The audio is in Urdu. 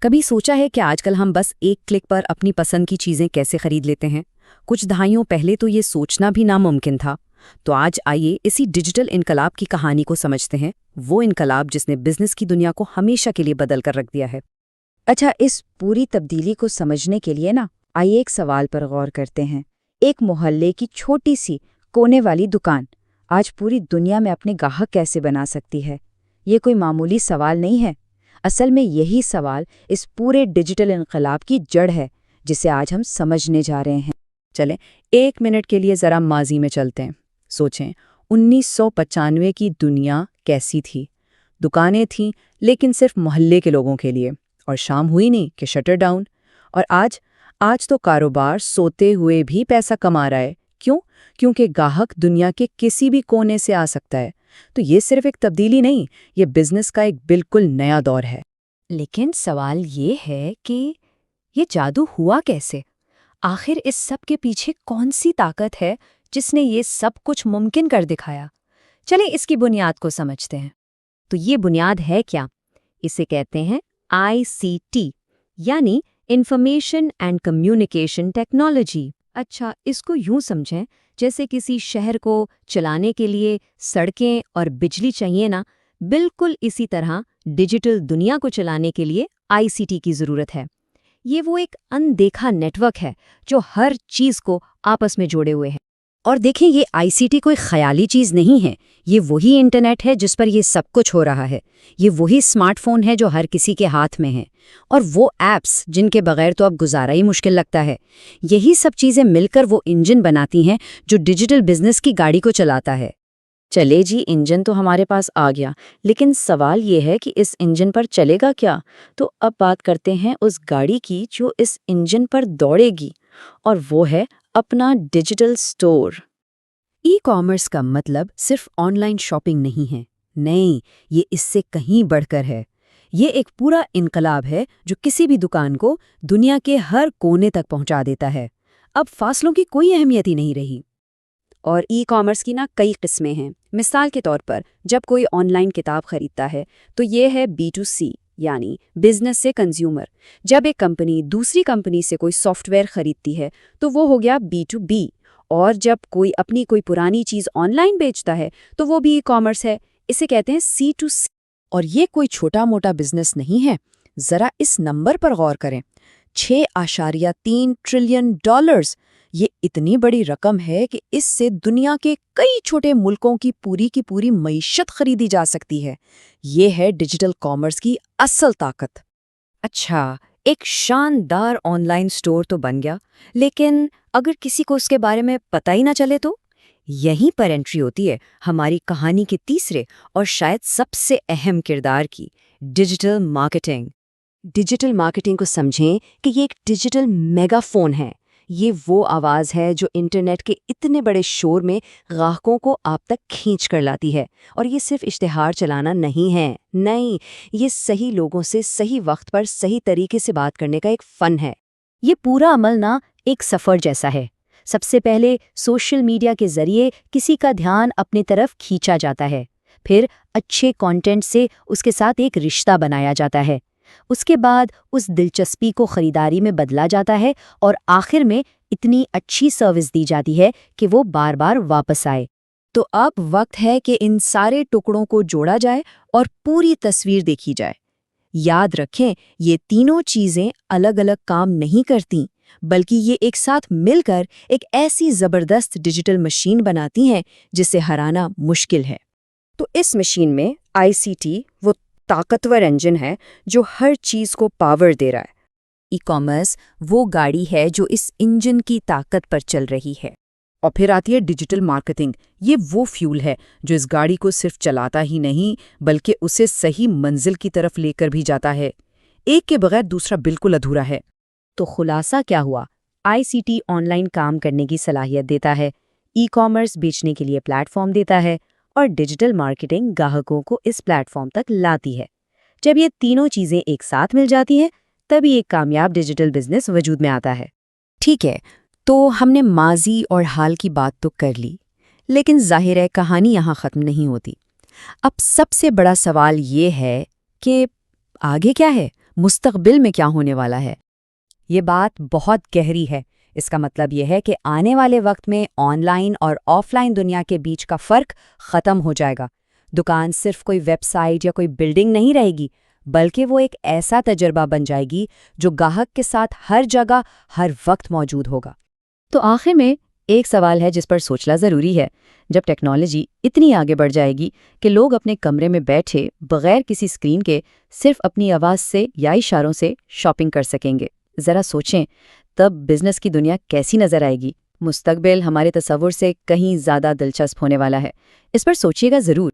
کبھی سوچا ہے کہ آج کل ہم بس ایک کلک پر اپنی پسند کی چیزیں کیسے خرید لیتے ہیں؟ کچھ دہائیوں پہلے تو یہ سوچنا بھی ناممکن تھا۔ تو آج آئیے اسی ڈیجیٹل انقلاب کی کہانی کو سمجھتے ہیں، وہ انقلاب جس نے بزنس کی دنیا کو ہمیشہ کے لیے بدل کر رکھ دیا ہے۔ اچھا، اس پوری تبدیلی کو سمجھنے کے لیے آئیے ایک سوال پر غور کرتے ہیں۔ ایک محلے کی چھوٹی سی کونے والی دکان آج پوری دنیا میں اپنے گاہک کیسے بنا سکتی ہے؟ یہ کوئی معمولی سوال نہیں ہے۔ اصل میں یہی سوال اس پورے ڈیجیٹل انقلاب کی جڑ ہے، جسے آج ہم سمجھنے جا رہے ہیں۔ چلیں 1 منٹ کے لیے ذرا ماضی میں چلتے ہیں۔ سوچیں 1995 کی دنیا کیسی تھی؟ دکانیں تھیں لیکن صرف محلے کے لوگوں کے لیے، اور شام ہوئی نہیں کہ شٹر ڈاؤن۔ اور آج تو کاروبار سوتے ہوئے بھی پیسہ کما رہا ہے۔ کیوں؟ کیونکہ گاہک دنیا کے کسی بھی کونے سے آ سکتا ہے۔ تو یہ صرف ایک تبدیلی نہیں، یہ بزنس کا ایک بالکل نیا دور ہے۔ لیکن سوال یہ ہے کہ یہ جادو ہوا کیسے؟ آخر اس سب کے پیچھے کون سی طاقت ہے جس نے یہ سب کچھ ممکن کر دکھایا؟ چلیں اس کی بنیاد کو سمجھتے ہیں۔ تو یہ بنیاد ہے کیا؟ اسے کہتے ہیں ICT، یعنی انفارمیشن اینڈ کمیونیکیشن ٹیکنالوجی۔ اچھا، اس کو یوں سمجھیں جیسے کسی شہر کو چلانے کے لیے سڑکیں اور بجلی چاہیے نا، بالکل اسی طرح ڈیجیٹل دنیا کو چلانے کے لیے ICT کی ضرورت ہے۔ یہ وہ ایک اندیکھا نیٹ ورک ہے جو ہر چیز کو آپس میں جوڑے ہوئے ہے۔ اور دیکھیں، یہ ICT کوئی خیالی چیز نہیں ہے، یہ وہی انٹرنیٹ ہے جس پر یہ سب کچھ ہو رہا ہے۔ یہ وہی اسمارٹ فون ہے جو ہر کسی کے ہاتھ میں ہے، اور وہ ایپس جن کے بغیر تو اب گزارا ہی مشکل لگتا ہے۔ یہی سب چیزیں مل کر وہ انجن بناتی ہیں جو ڈیجیٹل بزنس کی گاڑی کو چلاتا ہے۔ چلے جی، انجن تو ہمارے پاس آ گیا، لیکن سوال یہ ہے کہ اس انجن پر چلے گا کیا؟ تو اب بات کرتے ہیں اس گاڑی کی جو اس انجن پر دوڑے گی، اور وہ ہے اپنا ڈیجیٹل سٹور۔ ای کامرس کا مطلب صرف آن لائن شاپنگ نہیں ہے، نہیں، یہ اس سے کہیں بڑھ کر ہے۔ یہ ایک پورا انقلاب ہے جو کسی بھی دکان کو دنیا کے ہر کونے تک پہنچا دیتا ہے۔ اب فاصلوں کی کوئی اہمیت ہی نہیں رہی۔ اور ای کامرس کی کئی قسمیں ہیں۔ مثال کے طور پر جب کوئی آن لائن کتاب خریدتا ہے تو یہ ہے B2C، یعنی بزنس سے کنزیومر۔ جب ایک کمپنی دوسری کمپنی سے کوئی سافٹ ویئر خریدتی ہے تو وہ ہو گیا B2B۔ اور جب کوئی اپنی کوئی پرانی چیز آن لائن بیچتا ہے تو وہ بھی ای کامرس ہے، اسے کہتے ہیں C2C۔ اور یہ کوئی چھوٹا موٹا بزنس نہیں ہے۔ ذرا اس نمبر پر غور کریں، $6.3 ٹریلین۔ یہ اتنی بڑی رقم ہے کہ اس سے دنیا کے کئی چھوٹے ملکوں کی پوری معیشت خریدی جا سکتی ہے۔ یہ ہے ڈیجیٹل کامرس کی اصل طاقت۔ اچھا، ایک شاندار آن لائن سٹور تو بن گیا، لیکن اگر کسی کو اس کے بارے میں پتہ ہی نہ چلے تو؟ یہیں پر انٹری ہوتی ہے ہماری کہانی کے تیسرے اور شاید سب سے اہم کردار کی، ڈیجیٹل مارکیٹنگ۔ ڈیجیٹل مارکیٹنگ کو سمجھیں کہ یہ ایک ڈیجیٹل میگا فون ہے۔ یہ وہ آواز ہے جو انٹرنیٹ کے اتنے بڑے شور میں گاہکوں کو آپ تک کھینچ کر لاتی ہے۔ اور یہ صرف اشتہار چلانا نہیں ہے، نہیں، یہ صحیح لوگوں سے صحیح وقت پر صحیح طریقے سے بات کرنے کا ایک فن ہے۔ یہ پورا عمل ایک سفر جیسا ہے۔ سب سے پہلے سوشل میڈیا کے ذریعے کسی کا دھیان اپنی طرف کھینچا جاتا ہے، پھر اچھے کانٹینٹ سے اس کے ساتھ ایک رشتہ بنایا جاتا ہے، اس کے بعد اس دلچسپی کو خریداری میں بدلا جاتا ہے، اور آخر میں اتنی اچھی سروس دی جاتی ہے کہ وہ بار بار واپس آئے۔ تو اب وقت ہے کہ ان سارے ٹکڑوں کو جوڑا جائے اور پوری تصویر دیکھی جائے۔ یاد رکھیں، یہ تینوں چیزیں الگ الگ کام نہیں کرتیں، بلکہ یہ ایک ساتھ مل کر ایک ایسی زبردست ڈیجیٹل مشین بناتی ہیں جسے ہرانا مشکل ہے۔ تو اس مشین میں ICT وہ طاقتور انجن ہے جو ہر چیز کو پاور دے رہا ہے۔ ای کامرس وہ گاڑی ہے جو اس انجن کی طاقت پر چل رہی ہے۔ اور پھر آتی ہے ڈیجیٹل مارکیٹنگ، یہ وہ فیول ہے جو اس گاڑی کو صرف چلاتا ہی نہیں بلکہ اسے صحیح منزل کی طرف لے کر بھی جاتا ہے۔ ایک کے بغیر دوسرا بالکل ادھورا ہے۔ تو خلاصہ کیا ہوا؟ ICT آن لائن کام کرنے کی صلاحیت دیتا ہے، ای کامرس بیچنے کے لیے پلیٹ فارم دیتا ہے، اور ڈیجیٹل مارکیٹنگ گاہکوں کو اس پلیٹ فارم تک لاتی ہے۔ جب یہ تینوں چیزیں ایک ساتھ مل جاتی ہیں تبھی ایک کامیاب ڈیجیٹل بزنس وجود میں آتا ہے۔ ٹھیک ہے، تو ہم نے ماضی اور حال کی بات تو کر لی، لیکن ظاہر ہے کہانی یہاں ختم نہیں ہوتی۔ اب سب سے بڑا سوال یہ ہے کہ آگے کیا ہے؟ مستقبل میں کیا ہونے والا ہے؟ یہ بات بہت گہری ہے۔ اس کا مطلب یہ ہے کہ آنے والے وقت میں آن لائن اور آف لائن دنیا کے بیچ کا فرق ختم ہو جائے گا۔ دکان صرف کوئی ویب سائٹ یا کوئی بلڈنگ نہیں رہے گی، بلکہ وہ ایک ایسا تجربہ بن جائے گی جو گاہک کے ساتھ ہر جگہ ہر وقت موجود ہوگا۔ تو آخر میں ایک سوال ہے جس پر سوچنا ضروری ہے۔ جب ٹیکنالوجی اتنی آگے بڑھ جائے گی کہ لوگ اپنے کمرے میں بیٹھے بغیر کسی اسکرین کے صرف اپنی آواز سے یا اشاروں سے شاپنگ کر سکیں گے، ذرا سوچیں تب بزنس کی دنیا کیسی نظر آئے گی؟ مستقبل ہمارے تصور سے کہیں زیادہ دلچسپ ہونے والا ہے۔ اس پر سوچیے گا ضرور۔